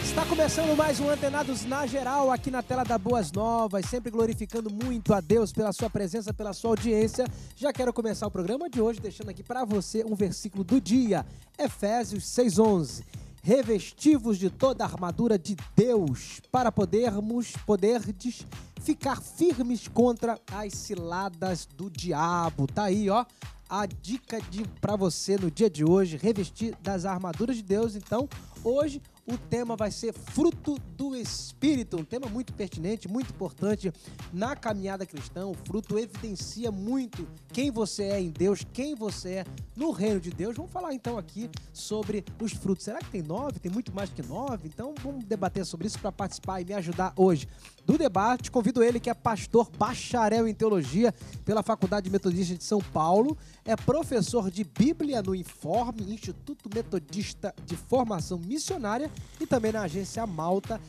Está começando mais um Antenados na Geral, aqui na tela da Boas Novas, sempre glorificando muito a Deus pela sua presença, pela sua audiência. Já quero começar o programa de hoje deixando aqui para você um versículo do dia, Efésios 6:11. Revestivos de toda a armadura de Deus, para poderdes ficar firmes contra as ciladas do diabo. Tá aí, ó, a dica para você no dia de hoje, revestir das armaduras de Deus. Então, hoje o tema vai ser fruto do Espírito, um tema muito pertinente, muito importante na caminhada cristã. O fruto evidencia muito quem você é em Deus, quem você é no reino de Deus. Vamos falar então aqui sobre os frutos. Será que tem 9? Tem muito mais que 9? Então vamos debater sobre isso para participar e me ajudar hoje do debate. Convido ele, que é pastor, bacharel em teologia pela Faculdade Metodista de São Paulo, é professor de Bíblia no Informe, Instituto Metodista de Formação Missionária, e também na agência Malta,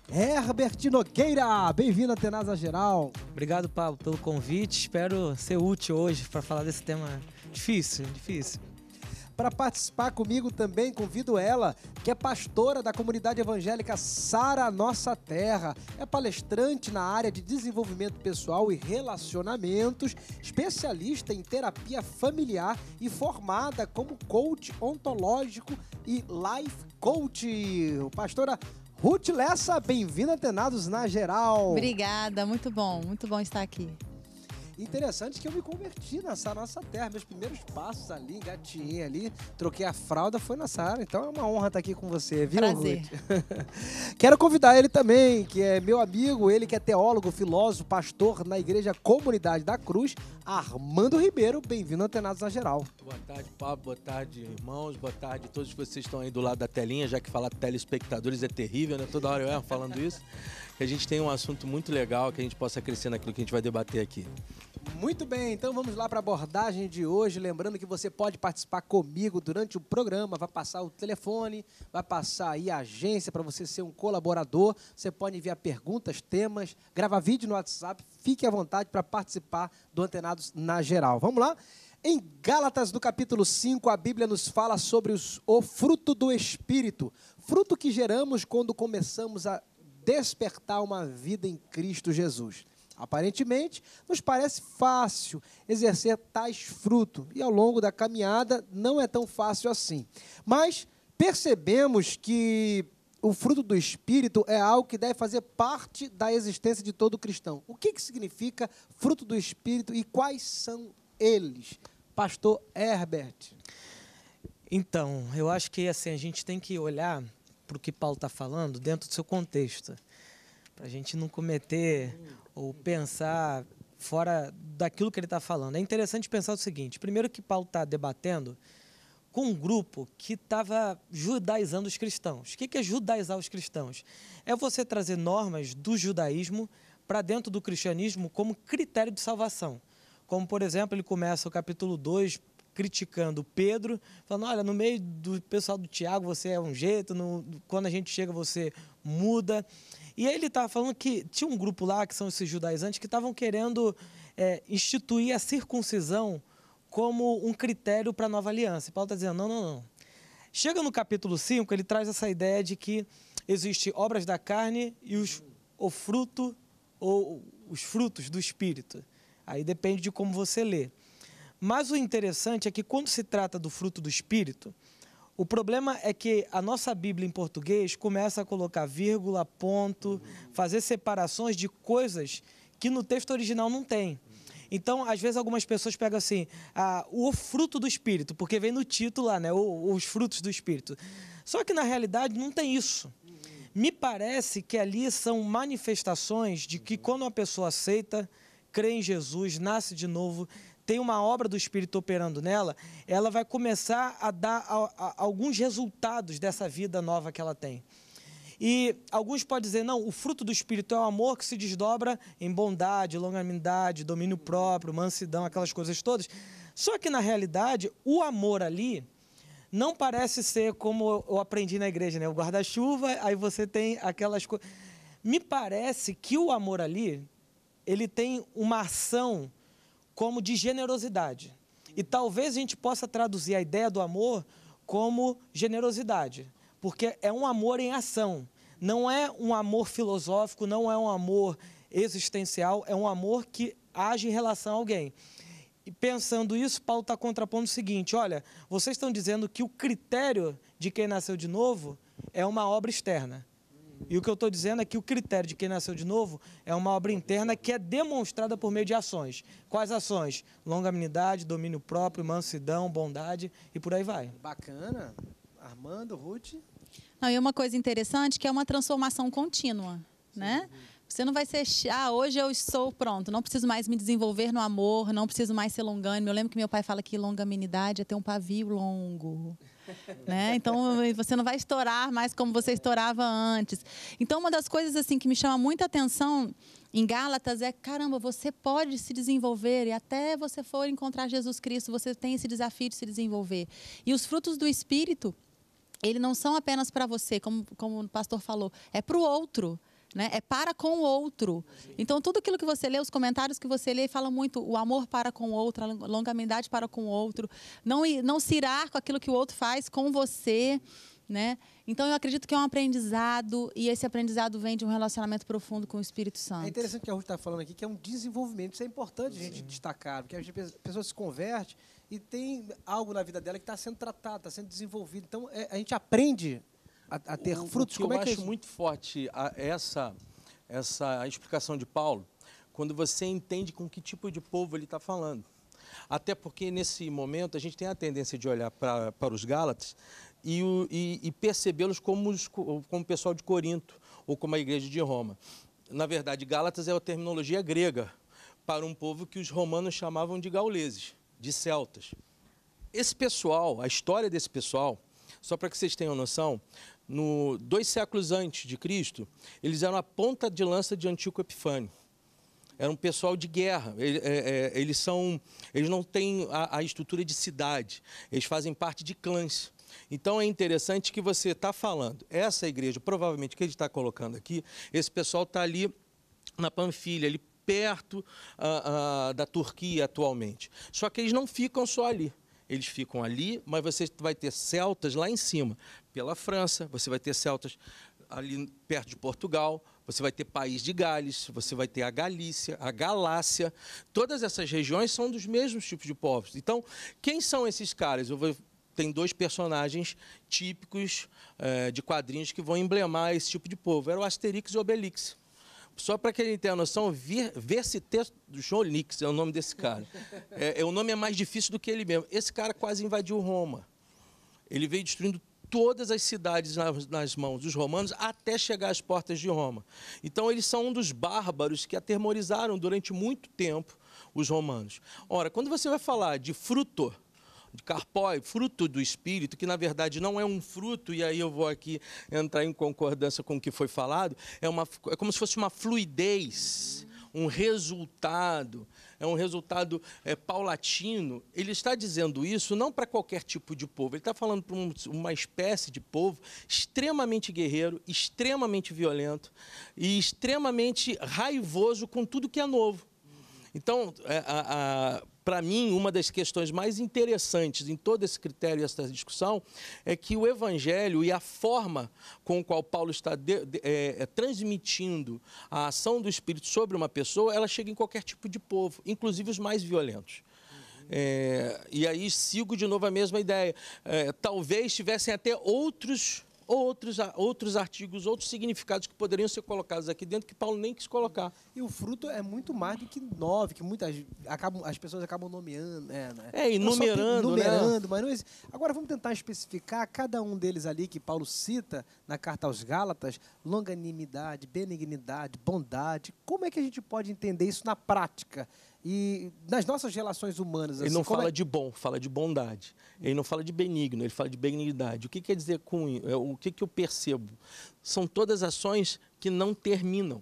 Herbert Nogueira. Bem-vindo a Antenados na Geral. Obrigado, Pablo, pelo convite. Espero ser útil hoje para falar desse tema difícil. Para participar comigo também, convido ela, que é pastora da comunidade evangélica Sara Nossa Terra, é palestrante na área de desenvolvimento pessoal e relacionamentos, especialista em terapia familiar e formada como coach ontológico e life coach. Pastora Ruth Lessa, bem-vinda a Antenados na Geral. Obrigada, muito bom estar aqui. Interessante que eu me converti na Sara Nossa Terra. Meus primeiros passos ali, engatinhei ali, troquei a fralda, foi na Sara. Então é uma honra estar aqui com você, viu, Prazer. Ruth? Quero convidar ele também, que é meu amigo, ele que é teólogo, filósofo, pastor na Igreja Comunidade da Cruz, Armando Ribeiro. Bem-vindo a Antenados na Geral. Boa tarde, Pablo. Boa tarde, irmãos. Boa tarde a todos vocês que estão aí do lado da telinha, já que falar telespectadores é terrível, né? Toda hora eu erro falando isso. Que a gente tem um assunto muito legal, que a gente possa crescer naquilo que a gente vai debater aqui. Muito bem, então vamos lá para a abordagem de hoje. Lembrando que você pode participar comigo durante o programa, vai passar o telefone, vai passar aí a agência para você ser um colaborador. Você pode enviar perguntas, temas, gravar vídeo no WhatsApp. Fique à vontade para participar do Antenados na Geral. Vamos lá? Em Gálatas, no capítulo 5, a Bíblia nos fala sobre o fruto do Espírito. Fruto que geramos quando começamos a despertar uma vida em Cristo Jesus. Aparentemente, nos parece fácil exercer tais frutos, e ao longo da caminhada não é tão fácil assim. Mas percebemos que o fruto do Espírito é algo que deve fazer parte da existência de todo cristão. O que significa fruto do Espírito e quais são eles? Pastor Herbert. Então, eu acho que assim, a gente tem que olhar para o que Paulo está falando dentro do seu contexto, para a gente não cometer ou pensar fora daquilo que ele está falando. É interessante pensar o seguinte: primeiro, que Paulo está debatendo com um grupo que estava judaizando os cristãos. O que é judaizar os cristãos? É você trazer normas do judaísmo para dentro do cristianismo como critério de salvação. Como, por exemplo, ele começa o capítulo 2 criticando Pedro, falando: olha, no meio do pessoal do Tiago você é um jeito, quando a gente chega você muda. E aí ele estava falando que tinha um grupo lá, que são esses judaizantes, que estavam querendo instituir a circuncisão como um critério para a nova aliança. E Paulo está dizendo: não. Chega no capítulo 5, ele traz essa ideia de que existe obras da carne e os frutos do Espírito. Aí depende de como você lê. Mas o interessante é que quando se trata do fruto do Espírito, o problema é que a nossa Bíblia em português começa a colocar vírgula, ponto, fazer separações de coisas que no texto original não tem. Então, às vezes, algumas pessoas pegam assim, o fruto do Espírito, porque vem no título lá, né, os frutos do Espírito. Só que, na realidade, não tem isso. Me parece que ali são manifestações de que quando uma pessoa aceita, crê em Jesus, nasce de novo, tem uma obra do Espírito operando nela, ela vai começar a dar alguns resultados dessa vida nova que ela tem. E alguns podem dizer: não, o fruto do Espírito é o amor que se desdobra em bondade, longanimidade, domínio próprio, mansidão, aquelas coisas todas. Só que, na realidade, o amor ali não parece ser como eu aprendi na igreja, né? O guarda-chuva, aí você tem aquelas coisas. Me parece que o amor ali, ele tem uma ação como de generosidade. E talvez a gente possa traduzir a ideia do amor como generosidade, porque é um amor em ação. Não é um amor filosófico, não é um amor existencial, é um amor que age em relação a alguém. E pensando isso, Paulo está contrapondo o seguinte: olha, vocês estão dizendo que o critério de quem nasceu de novo é uma obra externa. E o que eu estou dizendo é que o critério de quem nasceu de novo é uma obra interna que é demonstrada por meio de ações. Quais ações? Longanimidade, domínio próprio, mansidão, bondade e por aí vai. Bacana. Armando, Ruth. Não, e uma coisa interessante que é uma transformação contínua, né? Você não vai ser, hoje eu estou pronto, não preciso mais me desenvolver no amor, não preciso mais ser longânimo. Eu lembro que meu pai fala que longanimidade é ter um pavio longo. Né? Então, você não vai estourar mais como você estourava antes. Então, uma das coisas assim que me chama muita atenção em Gálatas é, caramba, você pode se desenvolver e até você for encontrar Jesus Cristo, você tem esse desafio de se desenvolver. E os frutos do Espírito, eles não são apenas para você, como o pastor falou, é para o outro. Né? É para com o outro. Então, tudo aquilo que você lê, os comentários que você lê, falam muito o amor para com o outro, a longanimidade para com o outro, não se irar com aquilo que o outro faz com você. Né? Então, eu acredito que é um aprendizado, e esse aprendizado vem de um relacionamento profundo com o Espírito Santo. É interessante que a Ruth está falando aqui, que é um desenvolvimento. Isso é importante a gente destacar, porque a pessoa se converte e tem algo na vida dela que está sendo tratado, está sendo desenvolvido. Então, a gente aprende a ter frutos. Como eu acho muito forte essa explicação de Paulo, quando você entende com que tipo de povo ele está falando. Até porque, nesse momento, a gente tem a tendência de olhar para os Gálatas e percebê-los como o pessoal de Corinto ou como a igreja de Roma. Na verdade, Gálatas é a terminologia grega para um povo que os romanos chamavam de gauleses, de celtas. Esse pessoal, a história desse pessoal, só para que vocês tenham noção, 2 séculos antes de Cristo, eles eram a ponta de lança de Antíoco Epifânio. Era um pessoal de guerra. Eles não têm a estrutura de cidade. Eles fazem parte de clãs. Então é interessante que você está falando. Essa igreja, provavelmente, que ele está colocando aqui, esse pessoal está ali na Panfilha, ali perto da Turquia atualmente. Só que eles não ficam só ali. Eles ficam ali, mas você vai ter celtas lá em cima, pela França, você vai ter celtas ali perto de Portugal, você vai ter País de Gales, você vai ter a Galícia, a Galácia. Todas essas regiões são dos mesmos tipos de povos. Então, quem são esses caras? Tem 2 personagens típicos de quadrinhos que vão emblemar esse tipo de povo. Era o Asterix e o Obelix. Só para que ele tenha a noção, Vercingetorix é o nome desse cara. O nome é mais difícil do que ele mesmo. Esse cara quase invadiu Roma. Ele veio destruindo todas as cidades nas mãos dos romanos até chegar às portas de Roma. Então, eles são um dos bárbaros que aterrorizaram durante muito tempo os romanos. Ora, quando você vai falar de fruto, de carpói, fruto do Espírito, que na verdade não é um fruto, e aí eu vou aqui entrar em concordância com o que foi falado, é como se fosse uma fluidez, um resultado, é um resultado paulatino. Ele está dizendo isso não para qualquer tipo de povo, ele está falando para uma espécie de povo extremamente guerreiro, extremamente violento e extremamente raivoso com tudo que é novo. Então, para mim, uma das questões mais interessantes em todo esse critério e essa discussão é que o Evangelho e a forma com a qual Paulo está transmitindo a ação do Espírito sobre uma pessoa, ela chega em qualquer tipo de povo, inclusive os mais violentos. E aí sigo de novo a mesma ideia. Talvez tivessem até outros artigos, outros significados que poderiam ser colocados aqui dentro que Paulo nem quis colocar. E o fruto é muito mais do que 9, que as pessoas acabam nomeando. Enumerando, né? Mas não é isso. Agora vamos tentar especificar cada um deles ali que Paulo cita na carta aos Gálatas: longanimidade, benignidade, bondade. Como é que a gente pode entender isso na prática? E nas nossas relações humanas... Ele não fala de bom, fala de bondade. Ele não fala de benigno, ele fala de benignidade. O que quer dizer com isso? O que eu percebo? São todas ações que não terminam.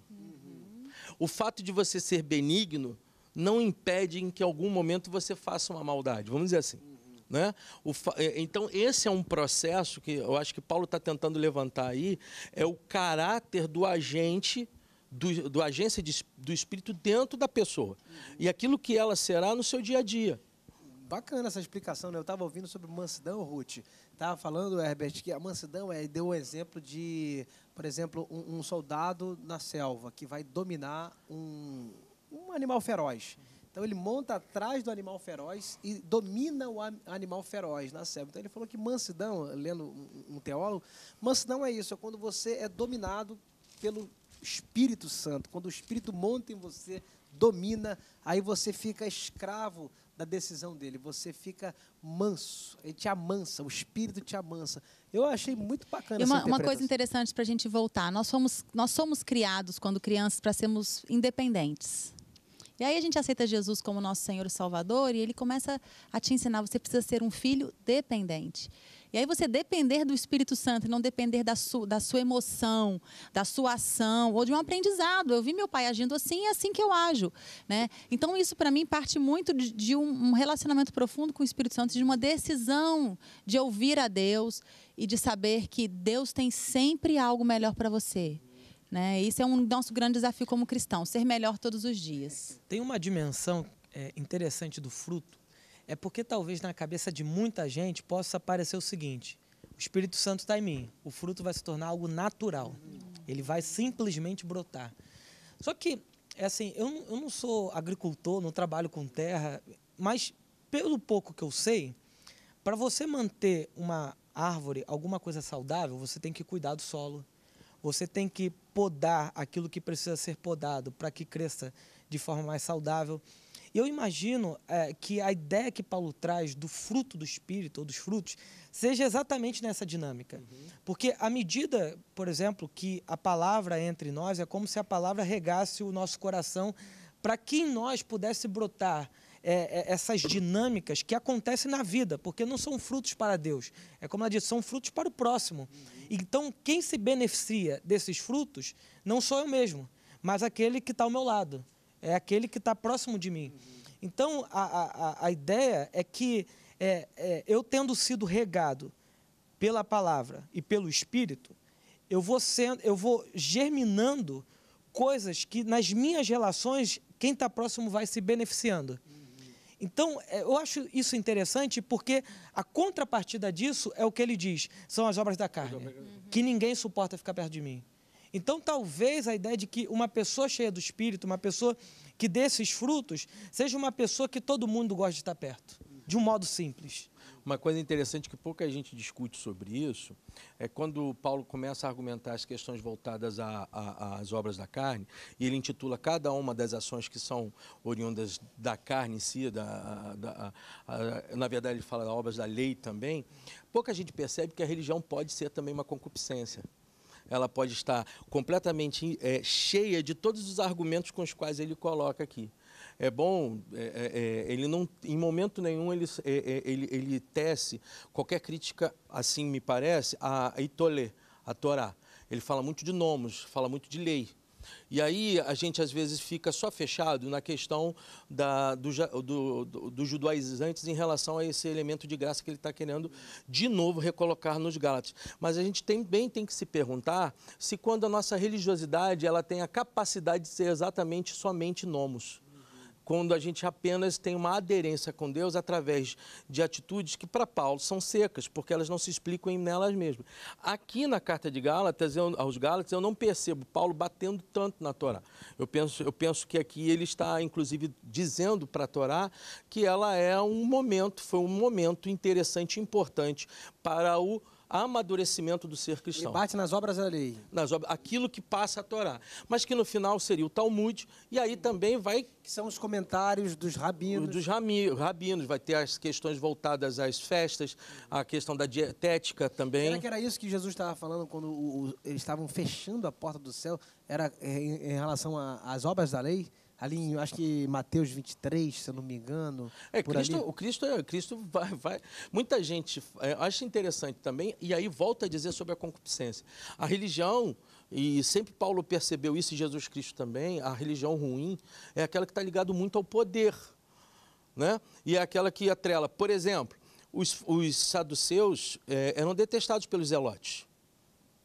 O fato de você ser benigno não impede em que em algum momento você faça uma maldade. Vamos dizer assim. Né? Então, esse é um processo que eu acho que Paulo está tentando levantar aí, é o caráter do agente, do agência do Espírito dentro da pessoa. E aquilo que ela será no seu dia a dia. Bacana essa explicação, né? Eu estava ouvindo sobre mansidão, Ruth. Estava falando, Herbert, que a mansidão deu um exemplo de, por exemplo, um soldado na selva que vai dominar um animal feroz. Então ele monta atrás do animal feroz e domina o animal feroz na selva. Então ele falou que mansidão, lendo um teólogo, mansidão é isso, é quando você é dominado pelo Espírito Santo. Quando o Espírito monta em você, domina, aí você fica escravo da decisão dele, você fica manso, ele te amansa, o Espírito te amansa. Eu achei muito bacana essa uma coisa interessante para a gente voltar, nós somos criados, quando crianças, para sermos independentes. E aí a gente aceita Jesus como nosso Senhor e Salvador e ele começa a te ensinar, você precisa ser um filho dependente. E aí você depender do Espírito Santo e não depender da sua emoção, da sua ação ou de um aprendizado. Eu vi meu pai agindo assim, é assim que eu ajo. Né? Então isso para mim parte muito de um relacionamento profundo com o Espírito Santo, de uma decisão de ouvir a Deus e de saber que Deus tem sempre algo melhor para você. Né? Isso é um nosso grande desafio como cristão, ser melhor todos os dias. Tem uma dimensão interessante do fruto, é porque talvez na cabeça de muita gente possa parecer o seguinte: o Espírito Santo está em mim, o fruto vai se tornar algo natural, ele vai simplesmente brotar. Só que, assim, eu não sou agricultor, não trabalho com terra, mas pelo pouco que eu sei, para você manter uma árvore, alguma coisa saudável, você tem que cuidar do solo. Você tem que podar aquilo que precisa ser podado para que cresça de forma mais saudável. E eu imagino que a ideia que Paulo traz do fruto do Espírito, ou dos frutos, seja exatamente nessa dinâmica. Porque à medida, por exemplo, que a palavra entre nós, é como se a palavra regasse o nosso coração para que em nós pudesse brotar essas dinâmicas que acontecem na vida, porque não são frutos para Deus. É como ela disse, são frutos para o próximo. Então, quem se beneficia desses frutos não sou eu mesmo, mas aquele que está ao meu lado. É aquele que está próximo de mim. Então, a ideia é que eu tendo sido regado pela palavra e pelo Espírito, eu vou germinando coisas que nas minhas relações, quem está próximo vai se beneficiando. Então, eu acho isso interessante porque a contrapartida disso é o que ele diz, são as obras da carne, que ninguém suporta ficar perto de mim. Então, talvez a ideia de que uma pessoa cheia do Espírito, uma pessoa que dê esses frutos, seja uma pessoa que todo mundo gosta de estar perto, de um modo simples. Uma coisa interessante que pouca gente discute sobre isso é quando Paulo começa a argumentar as questões voltadas às obras da carne, e ele intitula cada uma das ações que são oriundas da carne em si, na verdade ele fala das obras da lei também. Pouca gente percebe que a religião pode ser também uma concupiscência. Ela pode estar completamente cheia de todos os argumentos com os quais ele coloca aqui. É bom, ele não, em momento nenhum ele tece qualquer crítica, assim me parece, a Itolê, a Torá. Ele fala muito de nomos, fala muito de lei. E aí a gente às vezes fica só fechado na questão dos judaizantes em relação a esse elemento de graça que ele está querendo de novo recolocar nos Gálatas. Mas a gente também tem que se perguntar se quando a nossa religiosidade ela tem a capacidade de ser exatamente somente nomos. Quando a gente apenas tem uma aderência com Deus através de atitudes que para Paulo são secas, porque elas não se explicam nelas mesmas. Aqui na carta de Gálatas, aos Gálatas, eu não percebo Paulo batendo tanto na Torá. Eu penso que aqui ele está, inclusive, dizendo para a Torá que ela foi um momento interessante e importante para o amadurecimento do ser cristão. Ele bate nas obras da lei. Aquilo que passa a Torá. Mas que no final seria o Talmud, e aí também vai... Que são os comentários dos rabinos. Dos rabinos, vai ter as questões voltadas às festas, a questão da dietética também. Será que era isso que Jesus estava falando quando eles estavam fechando a porta do céu? Era em relação às obras da lei? Ali em, acho que Mateus 23, se eu não me engano. Cristo vai. Muita gente acha interessante também, e aí volta a dizer sobre a concupiscência. A religião, e sempre Paulo percebeu isso, e Jesus Cristo também, a religião ruim é aquela que está ligada muito ao poder, né? E é aquela que atrela, por exemplo, os saduceus eram detestados pelos zelotes.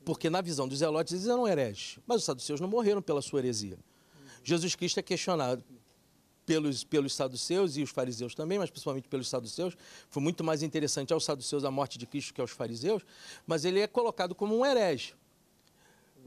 Porque na visão dos zelotes eles eram hereges. Mas os saduceus não morreram pela sua heresia. Jesus Cristo é questionado pelos saduceus e os fariseus também, mas principalmente pelos saduceus. Foi muito mais interessante aos saduceus a morte de Cristo que aos fariseus, mas ele é colocado como um herege.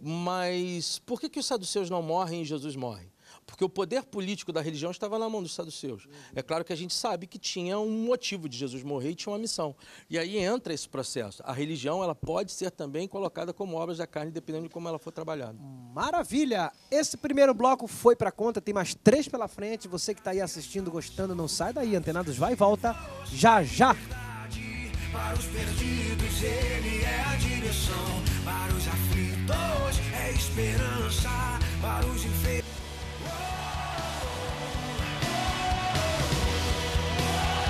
Mas por que os saduceus não morrem e Jesus morre? Porque o poder político da religião estava na mão dos saduceus. É claro que a gente sabe que tinha um motivo de Jesus morrer e tinha uma missão. E aí entra esse processo. A religião ela pode ser também colocada como obras da carne, dependendo de como ela for trabalhada. Maravilha! Esse primeiro bloco foi pra conta, tem mais 3 pela frente. Você que está aí assistindo, gostando, não sai daí. Antenados vai e volta já já. Para os perdidos ele é a direção, para os aflitos é esperança, para os enfermos.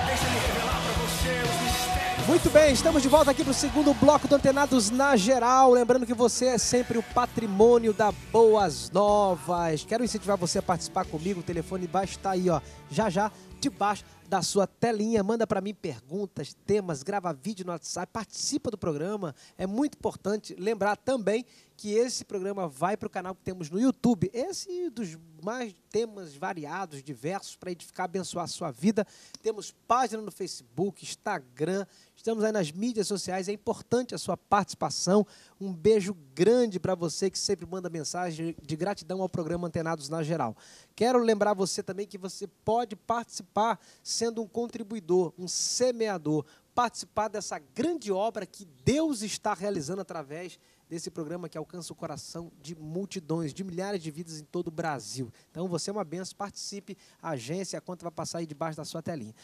Deixa ele revelar para você os mistérios. Muito bem, estamos de volta aqui para o segundo bloco do Antenados na Geral. Lembrando que você é sempre o patrimônio da Boas Novas. Quero incentivar você a participar comigo. O telefone vai estar aí, ó, já já, debaixo da sua telinha. Manda para mim perguntas, temas, grava vídeo no WhatsApp, participa do programa. É muito importante lembrar também que esse programa vai para o canal que temos no YouTube. Esse dos mais temas variados, diversos, para edificar, abençoar a sua vida. Temos página no Facebook, Instagram, estamos aí nas mídias sociais. É importante a sua participação. Um beijo grande para você que sempre manda mensagem de gratidão ao programa Antenados na Geral. Quero lembrar você também que você pode participar sendo um contribuidor, um semeador, participar dessa grande obra que Deus está realizando através desse programa que alcança o coração de multidões, de milhares de vidas em todo o Brasil. Então, você é uma benção, participe, a agência, a conta vai passar aí debaixo da sua telinha.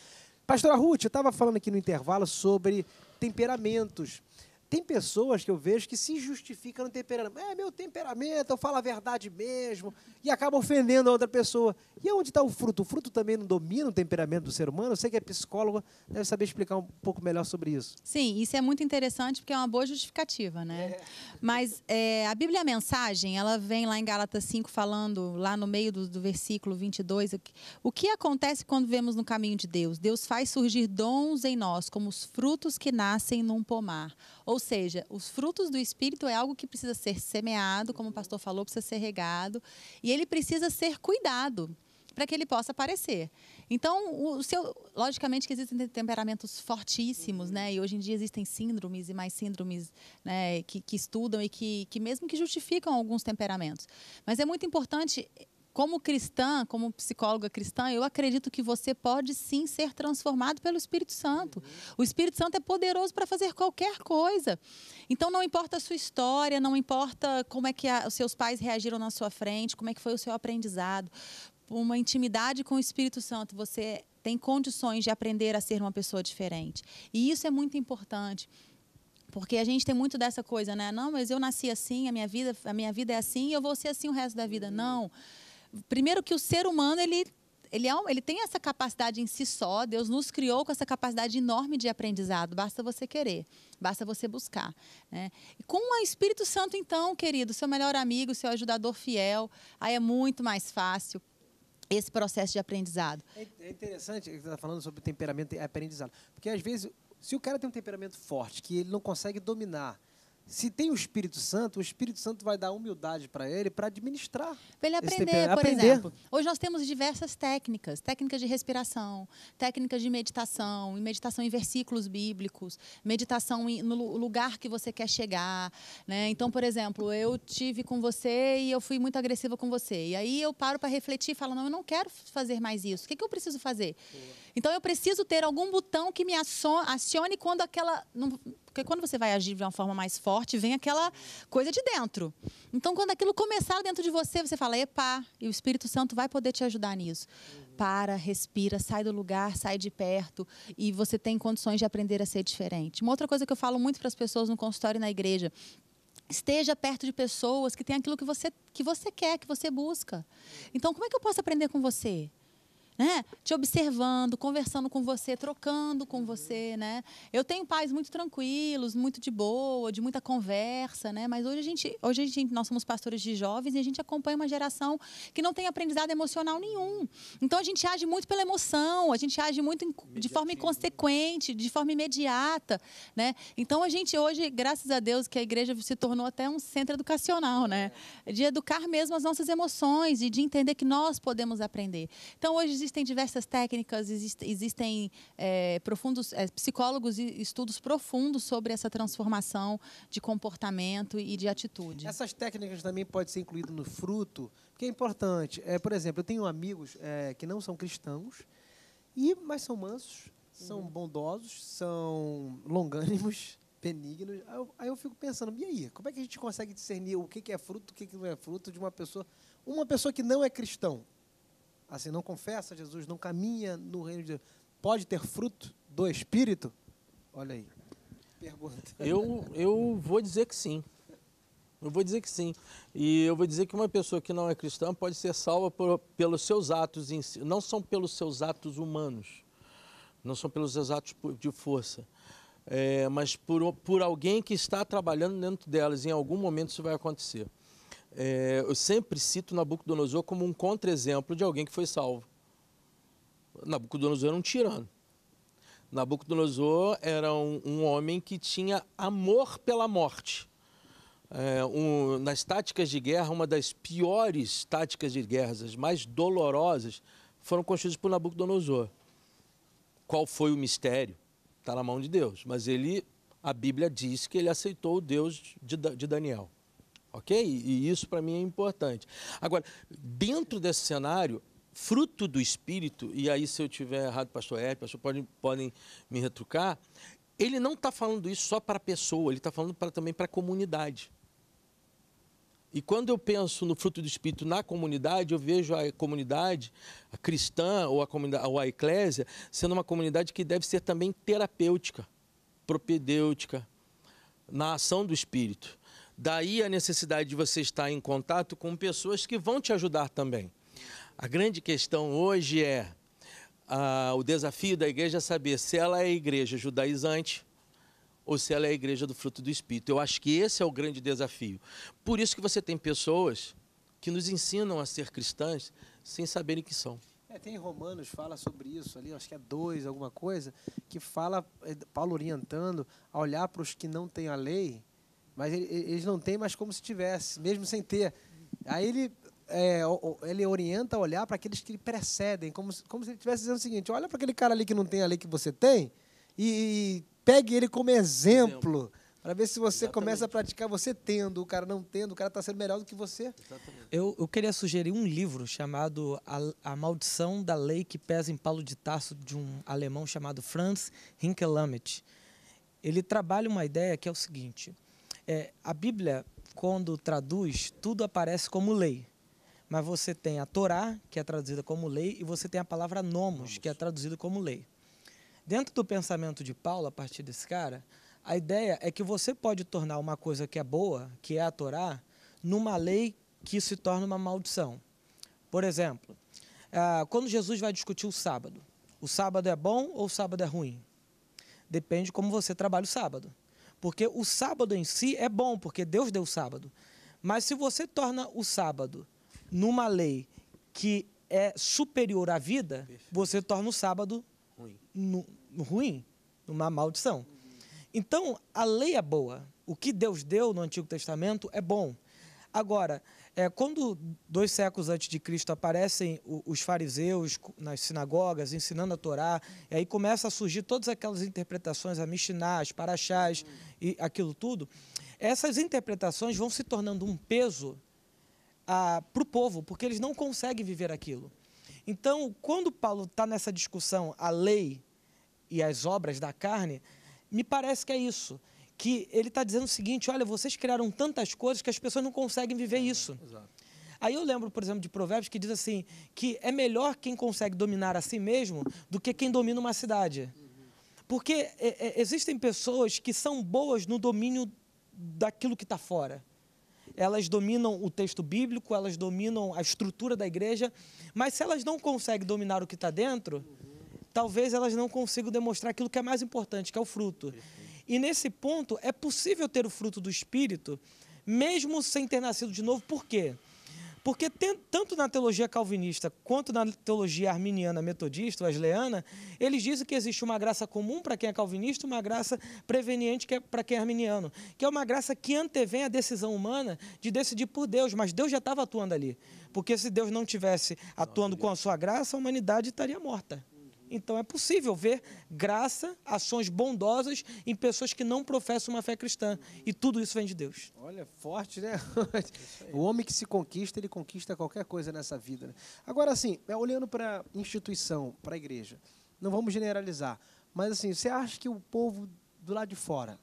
Pastora Ruth, eu estava falando aqui no intervalo sobre temperamentos. Tem pessoas que eu vejo que se justificam no temperamento. É meu temperamento, eu falo a verdade mesmo, e acaba ofendendo a outra pessoa. E onde está o fruto? O fruto também não domina o temperamento do ser humano? Você que é psicóloga, deve saber explicar um pouco melhor sobre isso. Sim, isso é muito interessante porque é uma boa justificativa, né? Mas a Bíblia, a mensagem, ela vem lá em Gálatas 5 falando, lá no meio do versículo 22, o que acontece quando vemos no caminho de Deus? Deus faz surgir dons em nós, como os frutos que nascem num pomar. Ou seja, os frutos do Espírito é algo que precisa ser semeado, como o pastor falou, precisa ser regado, e ele precisa ser cuidado para que ele possa aparecer. Então, logicamente que existem temperamentos fortíssimos, né? E hoje em dia existem síndromes e mais síndromes, né, que estudam e que mesmo que justificam alguns temperamentos. Mas é muito importante, como cristã, como psicóloga cristã, eu acredito que você pode sim ser transformado pelo Espírito Santo. O Espírito Santo é poderoso para fazer qualquer coisa. Então, não importa a sua história, não importa como é que os seus pais reagiram na sua frente, como é que foi o seu aprendizado. Uma intimidade com o Espírito Santo, você tem condições de aprender a ser uma pessoa diferente. E isso é muito importante. Porque a gente tem muito dessa coisa, né? Não, mas eu nasci assim, a minha vida é assim e eu vou ser assim o resto da vida. Não. Primeiro que o ser humano, ele tem essa capacidade em si só. Deus nos criou com essa capacidade enorme de aprendizado. Basta você querer, basta você buscar, né? E com o Espírito Santo, então, querido, seu melhor amigo, seu ajudador fiel, aí é muito mais fácil esse processo de aprendizado. É interessante que você está falando sobre temperamento e aprendizado. Porque, às vezes, se o cara tem um temperamento forte, que ele não consegue dominar, se tem o Espírito Santo vai dar humildade para ele para administrar. Para ele aprender, por exemplo. Hoje nós temos diversas técnicas de respiração, técnicas de meditação em versículos bíblicos, meditação no lugar que você quer chegar, né? Então, por exemplo, eu tive com você e eu fui muito agressiva com você. E aí eu paro para refletir e falo, não, eu não quero fazer mais isso. O que eu preciso fazer? Então, eu preciso ter algum botão que me acione quando aquela... Porque quando você vai agir de uma forma mais forte, vem aquela coisa de dentro. Então, quando aquilo começar dentro de você, você fala, epá, e o Espírito Santo vai poder te ajudar nisso. Para, respira, sai do lugar, sai de perto, e você tem condições de aprender a ser diferente. Uma outra coisa que eu falo muito para as pessoas no consultório e na igreja, esteja perto de pessoas que têm aquilo que você quer, que você busca. Então, como é que eu posso aprender com você? né? Te observando, conversando com você, trocando com você, né? Eu tenho pais muito tranquilos, muito de boa, de muita conversa, né? Mas hoje nós somos pastores de jovens e a gente acompanha uma geração que não tem aprendizado emocional nenhum. Então a gente age muito pela emoção, a gente age muito de forma inconsequente, de forma imediata, né? Então a gente hoje, graças a Deus, que a igreja se tornou até um centro educacional, né? De educar mesmo as nossas emoções e de entender que nós podemos aprender. Então hoje existem diversas técnicas, existem psicólogos e estudos profundos sobre essa transformação de comportamento e de atitude. Essas técnicas também podem ser incluídas no fruto, porque é importante. Por exemplo, eu tenho amigos que não são cristãos, mas são mansos, são bondosos, são longânimos, benignos. Aí eu fico pensando, e aí? Como é que a gente consegue discernir o que é fruto, o que não é fruto de uma pessoa que não é cristão? Assim, não confessa Jesus, não caminha no reino de Deus, pode ter fruto do Espírito? Olha aí, pergunta. Eu vou dizer que sim. Eu vou dizer que sim. E eu vou dizer que uma pessoa que não é cristã pode ser salva pelos seus atos em si. Não são pelos seus atos humanos, não são pelos seus atos de força, mas por alguém que está trabalhando dentro delas. Em algum momento isso vai acontecer. Eu sempre cito Nabucodonosor como um contra-exemplo de alguém que foi salvo. Nabucodonosor era um tirano. Nabucodonosor era um homem que tinha amor pela morte. Nas táticas de guerra, uma das piores táticas de guerra, as mais dolorosas, foram construídas por Nabucodonosor. Qual foi o mistério? Está na mão de Deus. Mas a Bíblia diz que ele aceitou o Deus de Daniel. Ok? E isso para mim é importante. Agora, dentro desse cenário, fruto do Espírito, e aí se eu estiver errado, pastor pastor, podem me retrucar, ele não está falando isso só para a pessoa, ele está falando também para a comunidade. E quando eu penso no fruto do Espírito na comunidade, eu vejo a comunidade a cristã ou a eclésia sendo uma comunidade que deve ser também terapêutica, propedêutica, na ação do Espírito. Daí a necessidade de você estar em contato com pessoas que vão te ajudar também. A grande questão hoje o desafio da igreja é saber se ela é a igreja judaizante ou se ela é a igreja do fruto do Espírito. Eu acho que esse é o grande desafio. Por isso que você tem pessoas que nos ensinam a ser cristãs sem saberem que são. Tem Romanos, fala sobre isso ali, acho que é 2, alguma coisa, que fala, Paulo orientando a olhar para os que não têm a lei, mas eles não têm, mas como se tivesse, mesmo sem ter. Aí ele orienta a olhar para aqueles que lhe precedem, como se ele estivesse dizendo o seguinte: olha para aquele cara ali que não tem a lei que você tem e pegue ele como exemplo. Para ver se você começa a praticar você tendo, o cara não tendo, o cara está sendo melhor do que você. Eu queria sugerir um livro chamado A Maldição da Lei que Pesa em Paulo de Tarso, de um alemão chamado Franz Hinkelammet. Ele trabalha uma ideia que é o seguinte: a Bíblia, quando traduz, tudo aparece como lei. Mas você tem a Torá, que é traduzida como lei, e você tem a palavra nomos, que é traduzida como lei. Dentro do pensamento de Paulo, a partir desse cara, a ideia é que você pode tornar uma coisa que é boa, que é a Torá, numa lei que se torna uma maldição. Por exemplo, quando Jesus vai discutir o sábado é bom ou o sábado é ruim? Depende de como você trabalha o sábado. Porque o sábado em si é bom, porque Deus deu o sábado. Mas se você torna o sábado numa lei que é superior à vida, você torna o sábado ruim, numa maldição. Então, a lei é boa. O que Deus deu no Antigo Testamento é bom. Agora, quando 2 séculos antes de Cristo aparecem os fariseus nas sinagogas, ensinando a Torá, e aí começa a surgir todas aquelas interpretações, a Mishnah, as Parashás e aquilo tudo, essas interpretações vão se tornando um peso para o povo, porque eles não conseguem viver aquilo. Então, quando Paulo está nessa discussão, a lei e as obras da carne, me parece que é isso, que ele está dizendo o seguinte: olha, vocês criaram tantas coisas que as pessoas não conseguem viver isso. Exato. Aí eu lembro, por exemplo, de Provérbios que diz assim, que é melhor quem consegue dominar a si mesmo do que quem domina uma cidade. Porque existem pessoas que são boas no domínio daquilo que está fora. elas dominam o texto bíblico, elas dominam a estrutura da igreja, mas se elas não conseguem dominar o que está dentro, talvez elas não consigam demonstrar aquilo que é mais importante, que é o fruto. E nesse ponto, é possível ter o fruto do Espírito, mesmo sem ter nascido de novo. Por quê? Porque tanto na teologia calvinista quanto na teologia arminiana, metodista, wesleyana, eles dizem que existe uma graça comum para quem é calvinista, uma graça preveniente para quem é arminiano, que é uma graça que antevém a decisão humana de decidir por Deus, mas Deus já estava atuando ali. Porque se Deus não tivesse atuando com a sua graça, a humanidade estaria morta. Então é possível ver graça, ações bondosas em pessoas que não professam uma fé cristã. E tudo isso vem de Deus. Olha, forte, né? O homem que se conquista, ele conquista qualquer coisa nessa vida, né? Agora, assim, olhando para a instituição, para a igreja, não vamos generalizar, mas assim, você acha que o povo do lado de fora,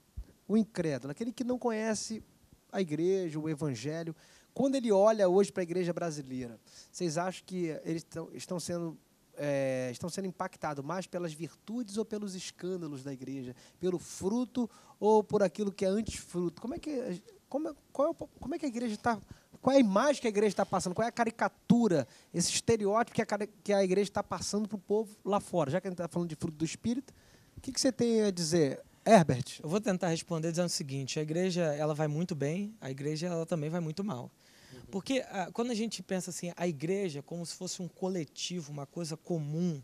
o incrédulo, aquele que não conhece a igreja, o evangelho, quando ele olha hoje para a igreja brasileira, vocês acham que eles estão sendo impactados mais pelas virtudes ou pelos escândalos da igreja, pelo fruto ou por aquilo que é antifruto? Como é que a igreja está? Qual é a imagem que a igreja está passando? Qual é a caricatura, esse estereótipo que a igreja está passando para o povo lá fora? Já que a gente está falando de fruto do Espírito, o que você tem a dizer, Herbert? Eu vou tentar responder dizendo o seguinte: a igreja ela vai muito bem, a igreja ela também vai muito mal. Porque quando a gente pensa assim, a igreja como se fosse um coletivo, uma coisa comum,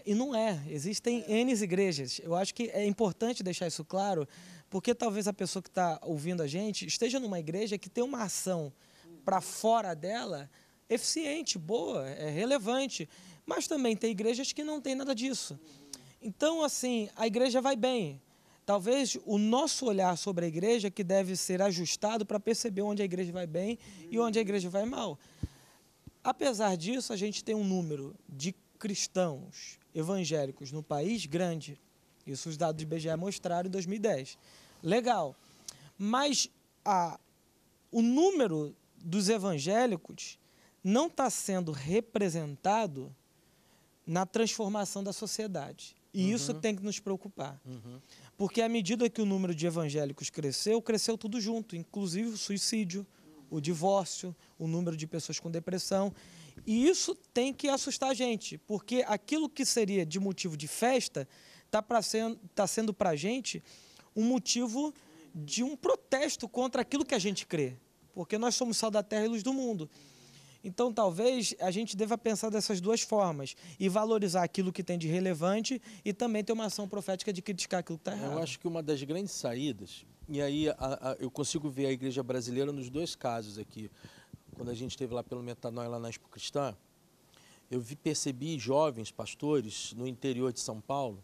e não é. Existem N igrejas. Eu acho que é importante deixar isso claro, porque talvez a pessoa que está ouvindo a gente esteja numa igreja que tem uma ação para fora dela eficiente, boa, relevante, mas também tem igrejas que não tem nada disso. Então, assim, a igreja vai bem. Talvez o nosso olhar sobre a igreja que deve ser ajustado para perceber onde a igreja vai bem e onde a igreja vai mal. Apesar disso, a gente tem um número de cristãos evangélicos no país grande. Isso os dados do IBGE mostraram em 2010. Legal. Mas o número dos evangélicos não está sendo representado na transformação da sociedade. E isso tem que nos preocupar. Porque à medida que o número de evangélicos cresceu tudo junto, inclusive o suicídio, o divórcio, o número de pessoas com depressão. E isso tem que assustar a gente, porque aquilo que seria de motivo de festa está sendo para a gente um motivo de um protesto contra aquilo que a gente crê. Porque nós somos sal da terra e luz do mundo. Então, talvez a gente deva pensar dessas duas formas e valorizar aquilo que tem de relevante e também ter uma ação profética de criticar aquilo que está errado. Eu acho que uma das grandes saídas, e aí eu consigo ver a igreja brasileira nos dois casos aqui. Quando a gente esteve lá pelo Metanoia, lá na Expo Cristã, eu percebi jovens pastores no interior de São Paulo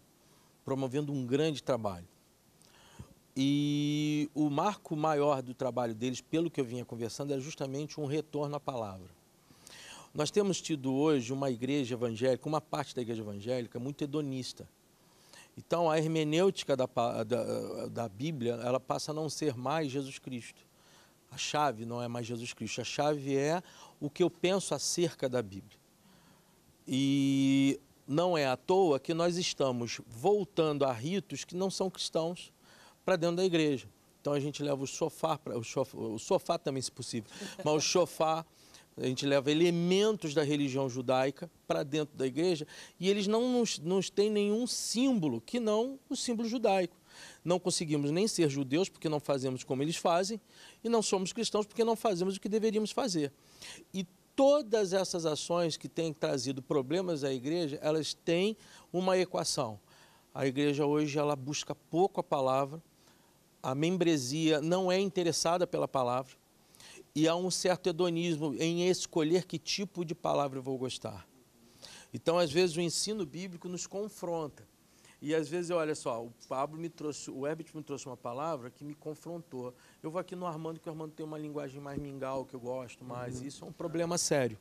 promovendo um grande trabalho. E o marco maior do trabalho deles, pelo que eu vinha conversando, era justamente um retorno à palavra. Nós temos tido hoje uma igreja evangélica, uma parte da igreja evangélica muito hedonista. Então, a hermenêutica da Bíblia, ela passa a não ser mais Jesus Cristo. A chave não é mais Jesus Cristo, a chave é o que eu penso acerca da Bíblia. E não é à toa que nós estamos voltando a ritos que não são cristãos para dentro da igreja. Então, a gente leva o sofá também, se possível, mas o shofar, a gente leva elementos da religião judaica para dentro da igreja e eles não nos têm nenhum símbolo que não o símbolo judaico. Não conseguimos nem ser judeus porque não fazemos como eles fazem e não somos cristãos porque não fazemos o que deveríamos fazer. E todas essas ações que têm trazido problemas à igreja, elas têm uma equação. A igreja hoje ela busca pouco a palavra, a membresia não é interessada pela palavra, e há um certo hedonismo em escolher que tipo de palavra eu vou gostar. Então, às vezes, o ensino bíblico nos confronta. E, às vezes, olha só, o Herbert me trouxe uma palavra que me confrontou. Eu vou aqui no Armando, que o Armando tem uma linguagem mais mingau, que eu gosto mais. Isso é um problema sério.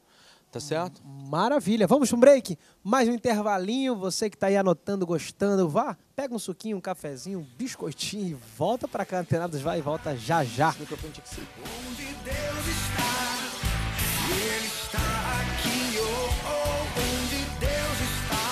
Tá certo? Maravilha. Vamos para um break? Mais um intervalinho. Você que está aí anotando, gostando, vá, pega um suquinho, um cafezinho, um biscoitinho e volta para cá. Antenados vai e volta já já. Onde Deus está, Ele está aqui, onde Deus está,